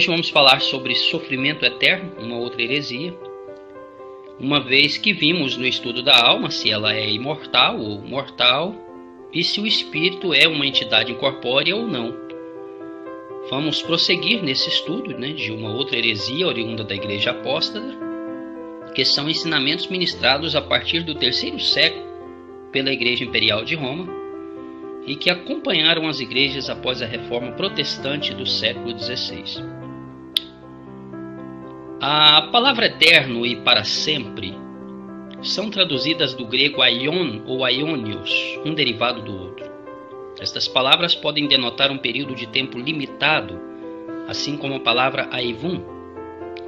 Hoje vamos falar sobre sofrimento eterno, uma outra heresia, uma vez que vimos no estudo da alma se ela é imortal ou mortal e se o espírito é uma entidade incorpórea ou não. Vamos prosseguir nesse estudo de uma outra heresia oriunda da Igreja Apóstata, que são ensinamentos ministrados a partir do terceiro século pela Igreja Imperial de Roma e que acompanharam as igrejas após a Reforma Protestante do século XVI. A palavra eterno e para sempre são traduzidas do grego aion ou aionios, um derivado do outro. Estas palavras podem denotar um período de tempo limitado, assim como a palavra aivum,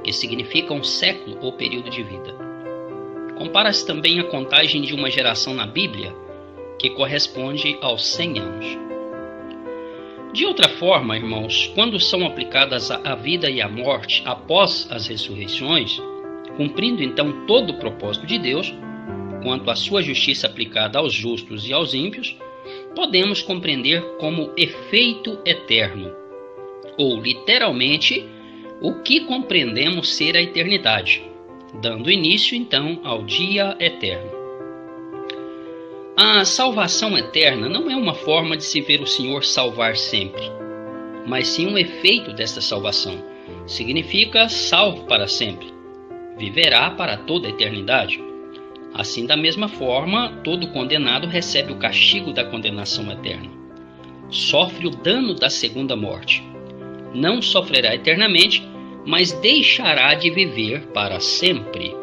que significa um século ou período de vida. Compara-se também a contagem de uma geração na Bíblia, que corresponde aos 100 anos. De outra forma, irmãos, quando são aplicadas a vida e a morte após as ressurreições, cumprindo então todo o propósito de Deus, quanto à sua justiça aplicada aos justos e aos ímpios, podemos compreender como efeito eterno, ou literalmente, o que compreendemos ser a eternidade, dando início então ao dia eterno. A salvação eterna não é uma forma de se ver o Senhor salvar sempre, mas sim um efeito desta salvação. Significa salvo para sempre, viverá para toda a eternidade. Assim, da mesma forma, todo condenado recebe o castigo da condenação eterna. Sofre o dano da segunda morte. Não sofrerá eternamente, mas deixará de viver para sempre.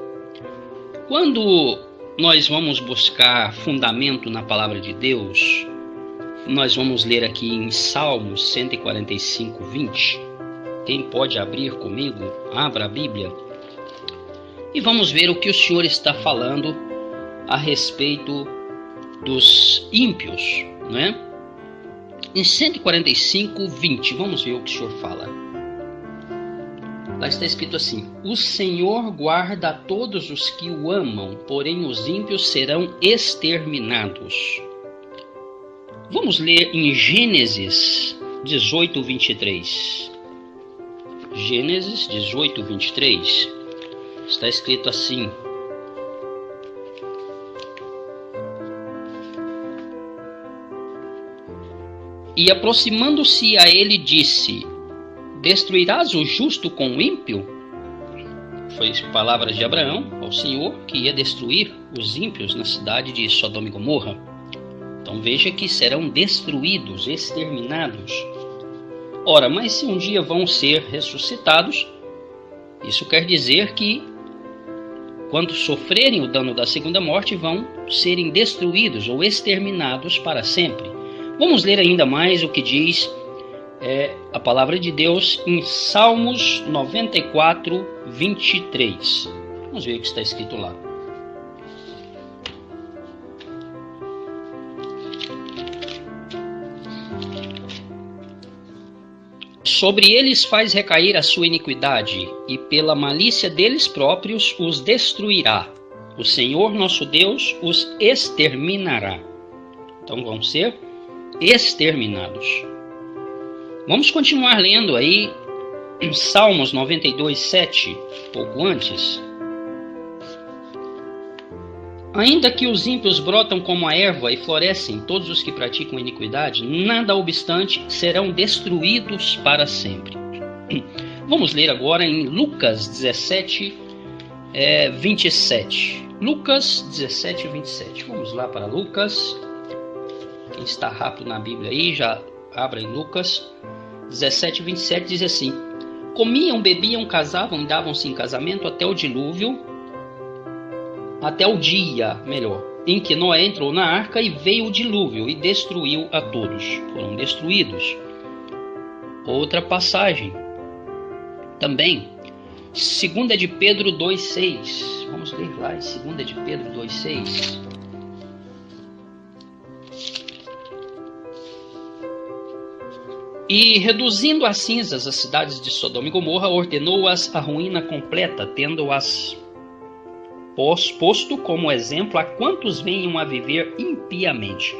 Quando nós vamos buscar fundamento na palavra de Deus, nós vamos ler aqui em Salmos 145, 20. Quem pode abrir comigo? Abra a Bíblia. E vamos ver o que o Senhor está falando a respeito dos ímpios, não é? Em 145, 20, vamos ver o que o Senhor fala. Lá está escrito assim: o Senhor guarda a todos os que o amam, porém os ímpios serão exterminados. Vamos ler em Gênesis 18, 23. Gênesis 18, 23. Está escrito assim: e aproximando-se a ele disse: destruirás o justo com o ímpio? Foi palavras de Abraão ao Senhor que ia destruir os ímpios na cidade de Sodoma e Gomorra. Então veja que serão destruídos, exterminados. Ora, mas se um dia vão ser ressuscitados, isso quer dizer que quando sofrerem o dano da segunda morte vão serem destruídos ou exterminados para sempre. Vamos ler ainda mais o que diz a palavra de Deus em Salmos 94, 23. Vamos ver o que está escrito lá. Sobre eles faz recair a sua iniquidade, e pela malícia deles próprios os destruirá. O Senhor nosso Deus os exterminará. Então vão ser exterminados. Vamos continuar lendo aí em Salmos 92, 7, pouco antes. Ainda que os ímpios brotam como a erva e florescem todos os que praticam iniquidade, nada obstante serão destruídos para sempre. Vamos ler agora em Lucas 17, 27. Lucas 17, 27. Vamos lá para Lucas. Quem está rápido na Bíblia aí, já abra em Lucas 17, 27, diz assim: comiam, bebiam, casavam e davam-se em casamento até o dilúvio, até o dia, em que Noé entrou na arca e veio o dilúvio e destruiu a todos. Foram destruídos. Outra passagem também, 2 de Pedro 2,6. Vamos ler lá em 2 de Pedro 2,6. E, reduzindo a cinzas as cidades de Sodoma e Gomorra, ordenou-as a ruína completa, tendo-as posto como exemplo a quantos venham a viver impiamente.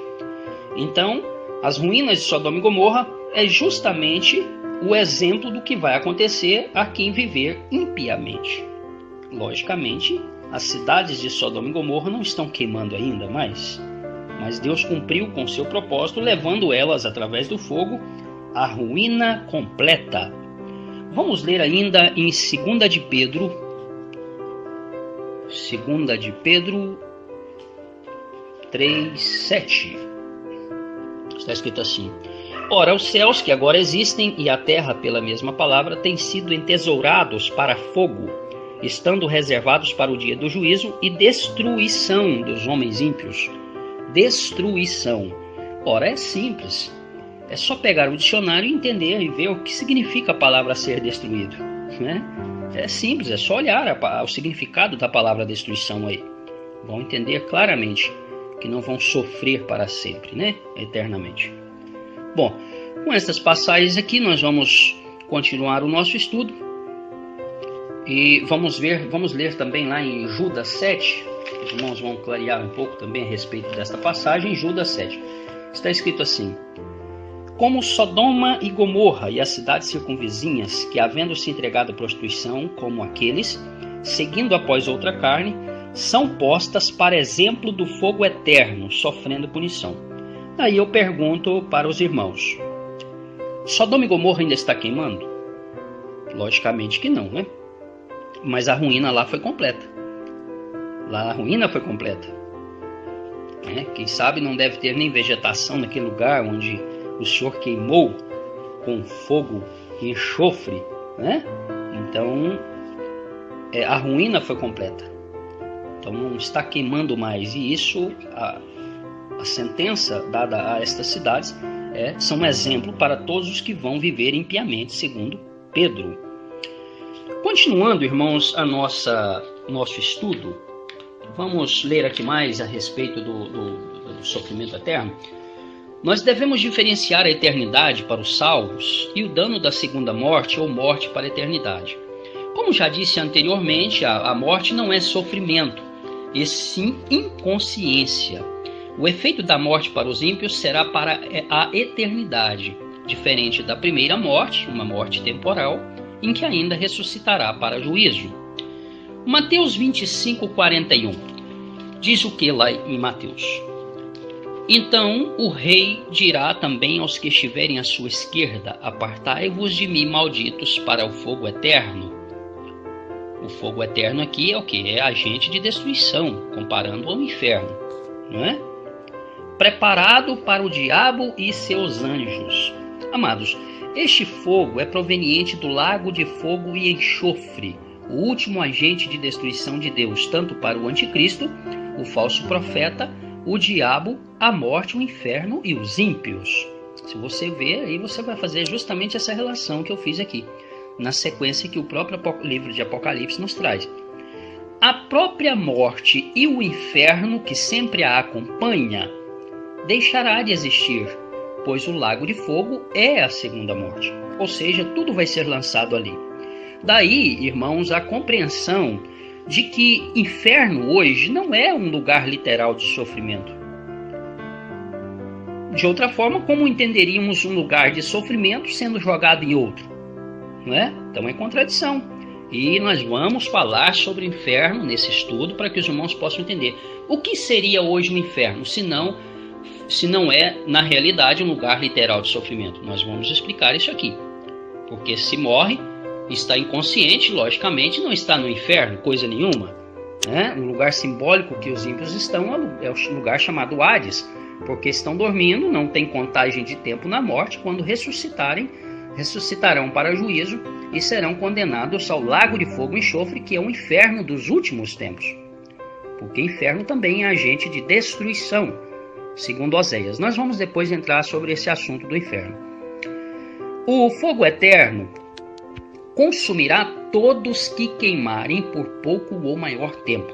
Então, as ruínas de Sodoma e Gomorra é justamente o exemplo do que vai acontecer a quem viver impiamente. Logicamente, as cidades de Sodoma e Gomorra não estão queimando ainda, mas Deus cumpriu com seu propósito, levando elas, através do fogo, à ruína completa. Vamos ler ainda em 2 de Pedro, 3:7. Está escrito assim: Ora, os céus que agora existem e a terra, pela mesma palavra, têm sido entesourados para fogo, estando reservados para o dia do juízo e destruição dos homens ímpios. Destruição. Ora, é simples. É só pegar o dicionário e entender e ver o que significa a palavra ser destruído, né? É simples, é só olhar o significado da palavra destruição aí. Vão entender claramente que não vão sofrer para sempre, né? Eternamente. Bom, com essas passagens aqui nós vamos continuar o nosso estudo. E vamos ler também lá em Judas 7. Os irmãos vão clarear um pouco também a respeito desta passagem. Em Judas 7 está escrito assim: Como Sodoma e Gomorra e as cidades circunvizinhas, que havendo se entregado à prostituição, como aqueles, seguindo após outra carne, são postas para exemplo do fogo eterno, sofrendo punição. Daí eu pergunto para os irmãos: Sodoma e Gomorra ainda está queimando? Logicamente que não, né? Mas a ruína lá foi completa. Lá a ruína foi completa. Quem sabe não deve ter nem vegetação naquele lugar onde o Senhor queimou com fogo e enxofre, né? Então, a ruína foi completa. Então não está queimando mais. E isso, a sentença dada a estas cidades, são um exemplo para todos os que vão viver impiamente, segundo Pedro. Continuando, irmãos, nosso estudo, vamos ler aqui mais a respeito do sofrimento eterno. Nós devemos diferenciar a eternidade para os salvos e o dano da segunda morte ou morte para a eternidade. Como já disse anteriormente, a morte não é sofrimento, e sim inconsciência. O efeito da morte para os ímpios será para a eternidade, diferente da primeira morte, uma morte temporal, em que ainda ressuscitará para juízo. Mateus 25:41 diz o que lá em Mateus? Então o rei dirá também aos que estiverem à sua esquerda: Apartai-vos de mim, malditos, para o fogo eterno. O fogo eterno aqui é o que? É agente de destruição, comparando ao inferno, não é? Preparado para o diabo e seus anjos. Amados, este fogo é proveniente do lago de fogo e enxofre, o último agente de destruição de Deus, tanto para o anticristo, o falso profeta, o diabo, a morte, o inferno e os ímpios. Se você ver, aí você vai fazer justamente essa relação que eu fiz aqui, na sequência que o próprio livro de Apocalipse nos traz. A própria morte e o inferno, que sempre a acompanha, deixará de existir, pois o lago de fogo é a segunda morte. Ou seja, tudo vai ser lançado ali. Daí, irmãos, a compreensão de que inferno hoje não é um lugar literal de sofrimento. De outra forma, como entenderíamos um lugar de sofrimento sendo jogado em outro? Não é? Então é contradição. E nós vamos falar sobre o inferno nesse estudo para que os irmãos possam entender. O que seria hoje o inferno, se não é, na realidade, um lugar literal de sofrimento? Nós vamos explicar isso aqui. Porque se morre, está inconsciente, logicamente, não está no inferno, coisa nenhuma. Um lugar simbólico que os ímpios estão é o lugar chamado Hades, porque estão dormindo, não tem contagem de tempo na morte. Quando ressuscitarão para juízo e serão condenados ao lago de fogo e enxofre, que é o inferno dos últimos tempos. Porque inferno também é agente de destruição, segundo Oséias. Nós vamos depois entrar sobre esse assunto do inferno. O fogo eterno consumirá todos que queimarem por pouco ou maior tempo.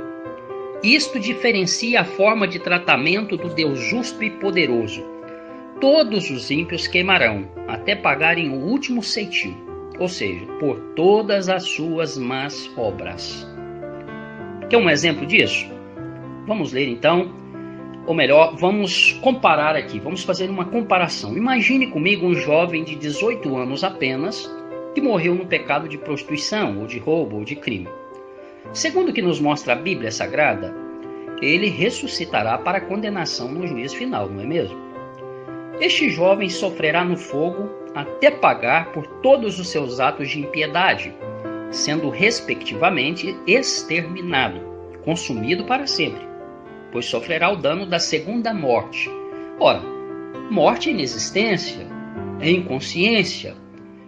Isto diferencia a forma de tratamento do Deus justo e poderoso. Todos os ímpios queimarão, até pagarem o último ceitil, ou seja, por todas as suas más obras. Quer um exemplo disso? Vamos ler então. Ou melhor, vamos comparar aqui, vamos fazer uma comparação. Imagine comigo um jovem de 18 anos apenas que morreu no pecado de prostituição, ou de roubo, ou de crime. Segundo o que nos mostra a Bíblia Sagrada, ele ressuscitará para a condenação no juízo final, não é mesmo? Este jovem sofrerá no fogo até pagar por todos os seus atos de impiedade, sendo respectivamente exterminado, consumido para sempre, pois sofrerá o dano da segunda morte. Ora, morte é inexistência, é inconsciência,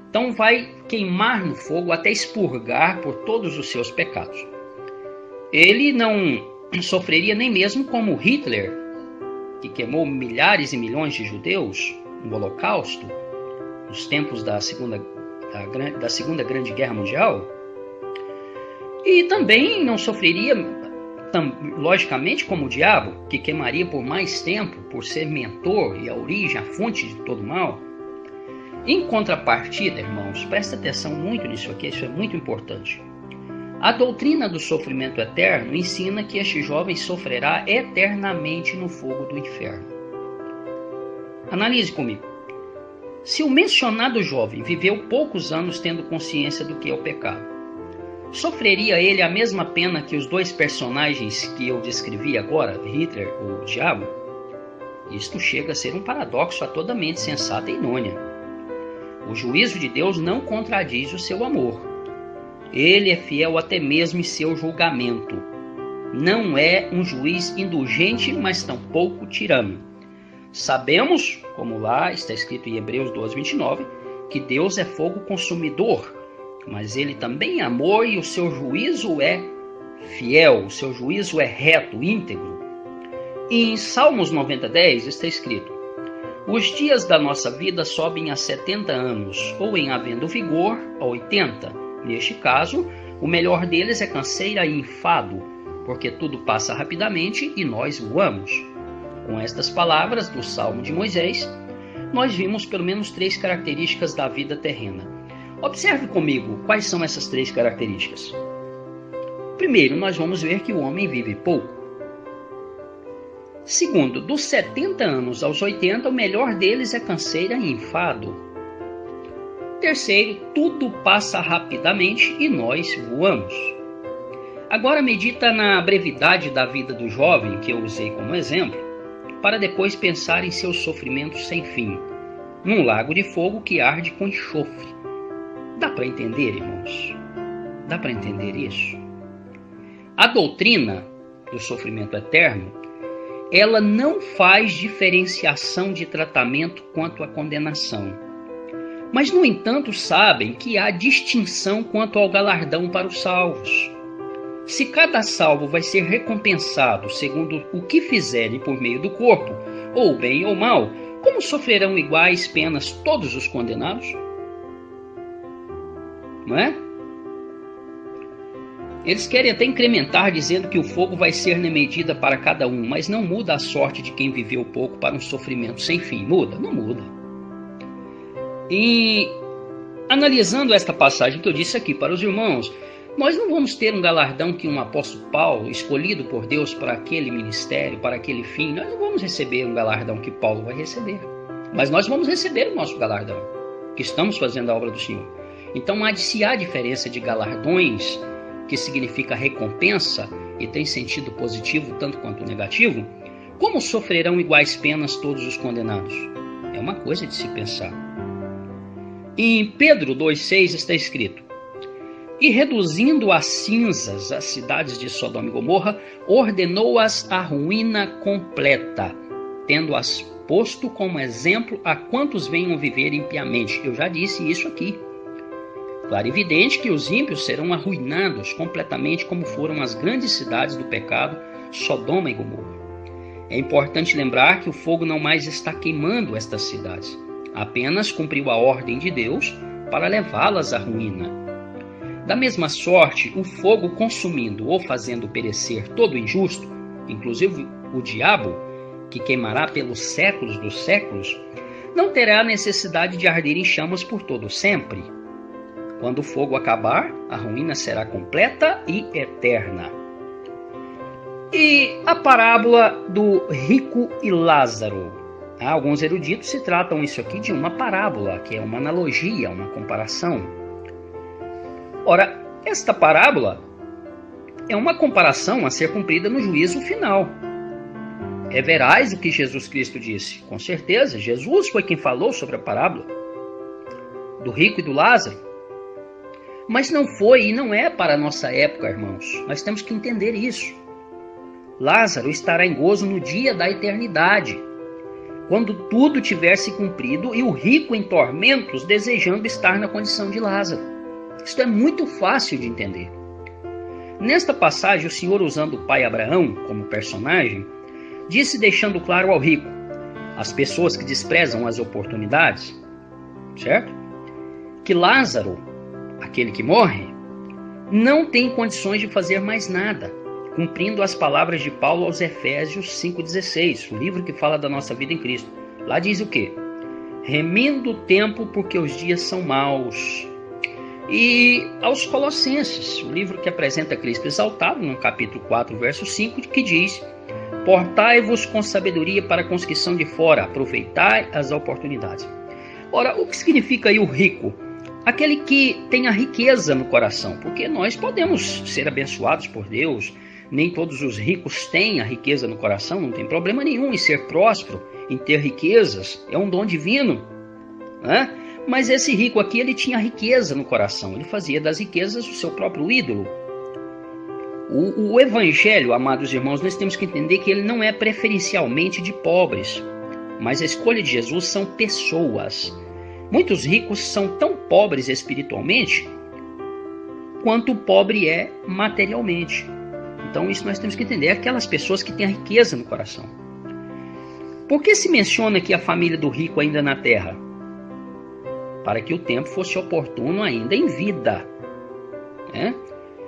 então vai queimar no fogo até expurgar por todos os seus pecados. Ele não sofreria nem mesmo como Hitler, que queimou milhares e milhões de judeus no Holocausto, nos tempos da Segunda Grande Guerra Mundial. E também não sofreria, logicamente, como o diabo, que queimaria por mais tempo, por ser mentor e a origem, a fonte de todo mal. Em contrapartida, irmãos, presta atenção muito nisso aqui, isso é muito importante. A doutrina do sofrimento eterno ensina que este jovem sofrerá eternamente no fogo do inferno. Analise comigo. Se o mencionado jovem viveu poucos anos tendo consciência do que é o pecado, sofreria ele a mesma pena que os dois personagens que eu descrevi agora, Hitler ou o diabo? Isto chega a ser um paradoxo a toda mente sensata e idônea. O juízo de Deus não contradiz o seu amor. Ele é fiel até mesmo em seu julgamento. Não é um juiz indulgente, mas tampouco tirano. Sabemos, como lá está escrito em Hebreus 12:29, que Deus é fogo consumidor, mas ele também é amor e o seu juízo é fiel, o seu juízo é reto, íntegro. E em Salmos 90:10 está escrito: os dias da nossa vida sobem a 70 anos, ou em havendo vigor, a 80. Neste caso, o melhor deles é canseira e enfado, porque tudo passa rapidamente e nós voamos. Com estas palavras do Salmo de Moisés, nós vimos pelo menos 3 características da vida terrena. Observe comigo quais são essas 3 características. Primeiro, nós vamos ver que o homem vive pouco. Segundo, dos 70 anos aos 80, o melhor deles é canseira e enfado. Terceiro, tudo passa rapidamente e nós voamos. Agora medita na brevidade da vida do jovem que eu usei como exemplo, para depois pensar em seus sofrimentos sem fim, num lago de fogo que arde com enxofre. Dá para entender, irmãos? Dá para entender isso? A doutrina do sofrimento eterno, ela não faz diferenciação de tratamento quanto à condenação. Mas, no entanto, sabem que há distinção quanto ao galardão para os salvos. Se cada salvo vai ser recompensado segundo o que fizerem por meio do corpo, ou bem ou mal, como sofrerão iguais penas todos os condenados? Não é? Eles querem até incrementar dizendo que o fogo vai ser na medida para cada um, mas não muda a sorte de quem viveu pouco para um sofrimento sem fim. Muda? Não muda. E analisando esta passagem que eu disse aqui para os irmãos, nós não vamos ter um galardão que um apóstolo Paulo, escolhido por Deus para aquele ministério, para aquele fim, nós não vamos receber um galardão que Paulo vai receber. Mas nós vamos receber o nosso galardão, que estamos fazendo a obra do Senhor. Então se há diferença de galardões, que significa recompensa e tem sentido positivo tanto quanto negativo, como sofrerão iguais penas todos os condenados? É uma coisa de se pensar. Em Pedro 2,6 está escrito: e reduzindo a cinzas as cidades de Sodoma e Gomorra, ordenou-as à ruína completa, tendo-as posto como exemplo a quantos venham viver impiamente. Eu já disse isso aqui. Claro, evidente que os ímpios serão arruinados completamente, como foram as grandes cidades do pecado, Sodoma e Gomorra. É importante lembrar que o fogo não mais está queimando estas cidades, apenas cumpriu a ordem de Deus para levá-las à ruína. Da mesma sorte, o fogo consumindo ou fazendo perecer todo injusto, inclusive o diabo, que queimará pelos séculos dos séculos, não terá necessidade de arder em chamas por todo sempre. Quando o fogo acabar, a ruína será completa e eterna. E a parábola do rico e Lázaro. Alguns eruditos se tratam isso aqui de uma parábola, que é uma analogia, uma comparação. Ora, esta parábola é uma comparação a ser cumprida no juízo final. É veraz o que Jesus Cristo disse. Com certeza, Jesus foi quem falou sobre a parábola do rico e do Lázaro. Mas não foi e não é para a nossa época, irmãos. Nós temos que entender isso. Lázaro estará em gozo no dia da eternidade, quando tudo tiver se cumprido, e o rico em tormentos desejando estar na condição de Lázaro. Isso é muito fácil de entender. Nesta passagem, o Senhor, usando o pai Abraão como personagem, disse, deixando claro ao rico, as pessoas que desprezam as oportunidades, certo? Que Lázaro, aquele que morre, não tem condições de fazer mais nada, cumprindo as palavras de Paulo aos Efésios 5,16, o livro que fala da nossa vida em Cristo. Lá diz o quê? Remindo o tempo porque os dias são maus. E aos Colossenses, o livro que apresenta Cristo exaltado, no capítulo 4, verso 5, que diz, portai-vos com sabedoria para com os que são de fora, aproveitai as oportunidades. Ora, o que significa aí o rico? Aquele que tem a riqueza no coração, porque nós podemos ser abençoados por Deus. Nem todos os ricos têm a riqueza no coração, não tem problema nenhum em ser próspero, em ter riquezas, é um dom divino, né? Mas esse rico aqui, ele tinha riqueza no coração, ele fazia das riquezas o seu próprio ídolo. O evangelho, amados irmãos, nós temos que entender que ele não é preferencialmente de pobres, mas a escolha de Jesus são pessoas. Muitos ricos são tão pobres espiritualmente quanto o pobre é materialmente. Então isso nós temos que entender, aquelas pessoas que têm a riqueza no coração. Por que se menciona aqui a família do rico ainda na terra? Para que o tempo fosse oportuno ainda em vida, né?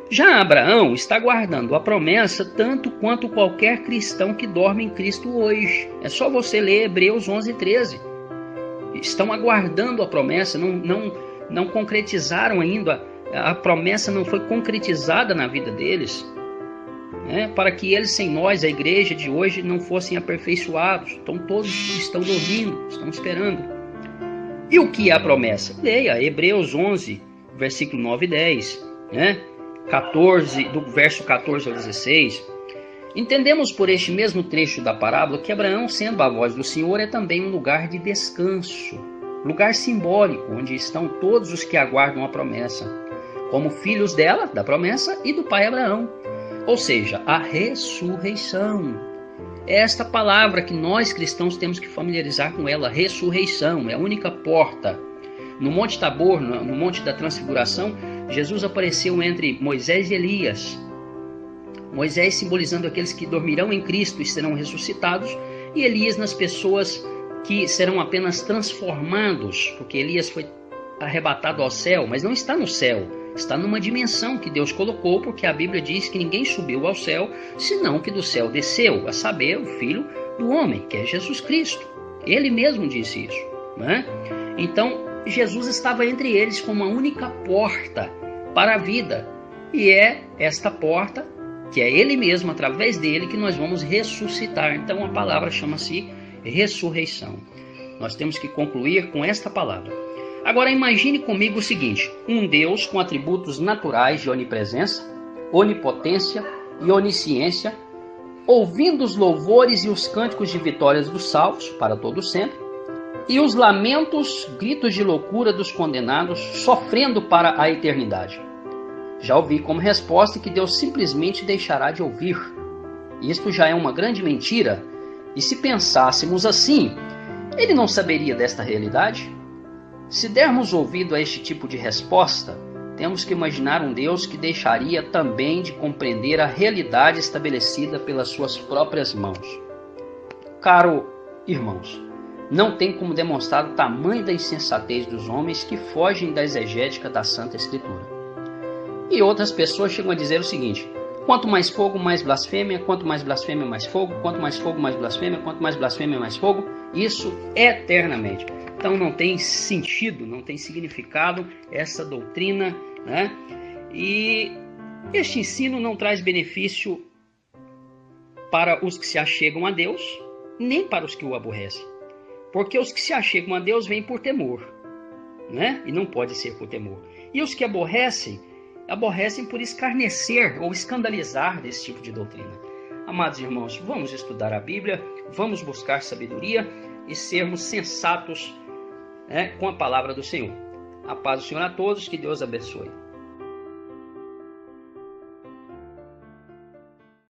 Já Abraão está guardando a promessa tanto quanto qualquer cristão que dorme em Cristo hoje. É só você ler Hebreus 11:13. Estão aguardando a promessa, não concretizaram ainda, a promessa não foi concretizada na vida deles. Para que eles sem nós, a igreja de hoje, não fossem aperfeiçoados. Então todos estão dormindo, estão esperando. E o que é a promessa? Leia Hebreus 11, versículo 9 e 10, 14, do verso 14 ao 16. Entendemos por este mesmo trecho da parábola que Abraão, sendo a voz do Senhor, é também um lugar de descanso, lugar simbólico, onde estão todos os que aguardam a promessa, como filhos dela, da promessa, e do pai Abraão. Ou seja, a ressurreição. É esta palavra que nós cristãos temos que familiarizar com ela. Ressurreição é a única porta. No Monte Tabor, no Monte da Transfiguração, Jesus apareceu entre Moisés e Elias. Moisés simbolizando aqueles que dormirão em Cristo e serão ressuscitados, e Elias nas pessoas que serão apenas transformados, porque Elias foi arrebatado ao céu, mas não está no céu. Está numa dimensão que Deus colocou, porque a Bíblia diz que ninguém subiu ao céu, senão que do céu desceu, a saber, o Filho do homem, que é Jesus Cristo. Ele mesmo disse isso, né? Então, Jesus estava entre eles como a única porta para a vida. E é esta porta, que é Ele mesmo, através dele, que nós vamos ressuscitar. Então, a palavra chama-se ressurreição. Nós temos que concluir com esta palavra. Agora imagine comigo o seguinte, um Deus com atributos naturais de onipresença, onipotência e onisciência, ouvindo os louvores e os cânticos de vitórias dos salvos, para todo sempre, e os lamentos, gritos de loucura dos condenados, sofrendo para a eternidade. Já ouvi como resposta que Deus simplesmente deixará de ouvir. Isto já é uma grande mentira, e se pensássemos assim, ele não saberia desta realidade? Se dermos ouvido a este tipo de resposta, temos que imaginar um Deus que deixaria também de compreender a realidade estabelecida pelas suas próprias mãos. Caro irmãos, não tem como demonstrar o tamanho da insensatez dos homens que fogem da exegética da Santa Escritura. E outras pessoas chegam a dizer o seguinte, quanto mais fogo, mais blasfêmia, quanto mais blasfêmia, mais fogo, quanto mais fogo, mais blasfêmia, quanto mais blasfêmia, mais fogo, isso eternamente. Então não tem sentido, não tem significado essa doutrina, né? E este ensino não traz benefício para os que se achegam a Deus, nem para os que o aborrecem. Porque os que se achegam a Deus vêm por temor, né? E não pode ser por temor. E os que aborrecem por escarnecer ou escandalizar desse tipo de doutrina. Amados irmãos, vamos estudar a Bíblia, vamos buscar sabedoria e sermos sensatos, né, com a palavra do Senhor. A paz do Senhor a todos, que Deus abençoe.